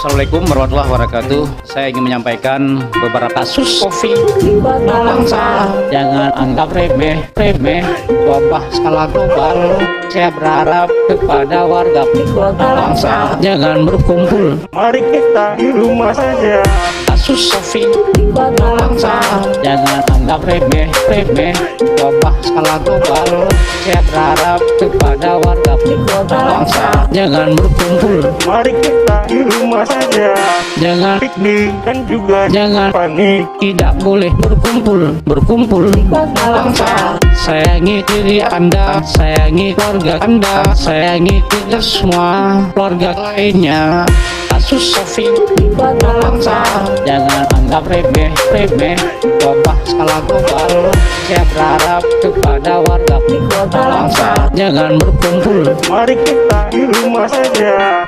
Assalamualaikum warahmatullahi wabarakatuh. Saya ingin menyampaikan beberapa kasus COVID bangsa. Jangan anggap remeh, wabah skala global. Saya berharap kepada warga bangsa, jangan berkumpul. Mari kita di rumah saja. Kasus COVID bangsa. Jangan anggap remeh, wabah skala global. Saya berharap kepada warga bangsa, jangan berkumpul. Mari kita di rumah saja. Jangan Piknik dan juga jangan panik. tidak boleh berkumpul bangsa. Sayangi diri Anda, sayangi keluarga Anda, sayangi kita semua keluarga lainnya. Kasus COVID bangsa. Jangan anggap remeh, wabah skala global. Saya berharap kepada warga bangsa, jangan berkumpul. Mari kita di rumah saja.